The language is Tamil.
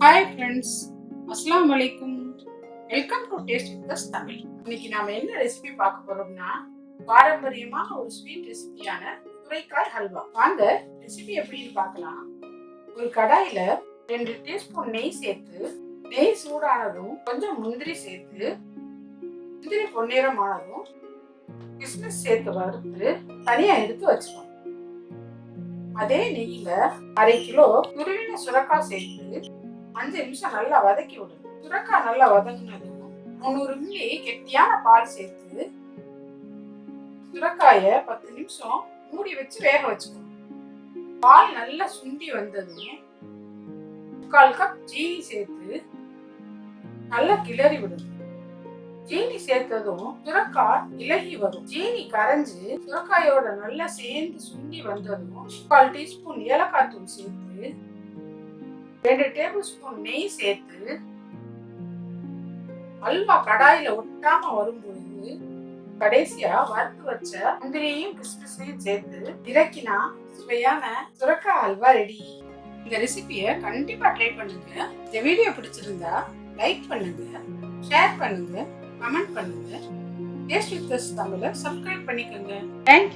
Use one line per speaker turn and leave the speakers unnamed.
ஹாய் ஃப்ரெண்ட்ஸ், அஸ்ஸலாமு அலைக்கும். Welcome to taste with us Tamil. இன்னைக்கு நாம என்ன ரெசிபி பார்க்க போறோம்னா, பாரம்பரியமான ஒரு ஸ்வீட் ரெசிபியான சுரைக்காய் ஹல்வா. வாங்க ரெசிபி எப்படின்னு பார்க்கலாம். ஒரு கடாயில 2 டீஸ்பூன் நெய் சேர்த்து, நெய் சூடானதும் கொஞ்சம் முந்திரி சேர்த்து, முந்திரி பொன்னிறமானதும் கிஸ்மிஸ் சேர்த்து வறுத்து தனியா எடுத்து வச்சுக்கணும். அதே நெய்யில 1/2 கிலோ துருவின சுரைக்காய் சேர்த்து 5 நிமிஷம் நல்லா வதக்கி விடுங்க. சுரைக்காய் நல்லா வதங்கினதும் 300 மில்லி கெட்டியான பால் சேர்த்து சுரைக்காய 10 நிமிஷம் மூடி வச்சு வேக வச்சுக்கணும். பால் நல்லா சுண்டி வந்ததும் 1/4 கப் ஜீனி சேர்த்து நல்லா கிளறி விடுங்க. ஜீனி சேர்த்ததும் சுரைக்காய் இலகி வரும். ஜீனி கரைஞ்சு சுரைக்காயோட நல்லா சேர்ந்து சுண்டி வந்ததும் 1/4 டீஸ்பூன் ஏலக்காய் தூள் சேர்த்து 2 டேபிள் ஸ்பூன் நெய் சேர்த்து அல்வா கடாயில ஒட்டாம வரும்பொழுது கடைசியா வறுத்து வச்ச முந்திரியையும் கிஸ்மிஸையும் சேர்த்து இறக்கினா சுவையான சுரைக்காய் அல்வா ரெடி. இந்த ரெசிபியை கண்டிப்பா ட்ரை பண்ணுங்க. இந்த வீடியோ பிடிச்சிருந்தா லைக் பண்ணுங்க, ஷேர் பண்ணுங்க, கமெண்ட் பண்ணுங்க. டேஸ்ட் வித் அஸ் தமிழை சப்ஸ்கிரைப் பண்ணிக்கோங்க. தேங்க்யூ.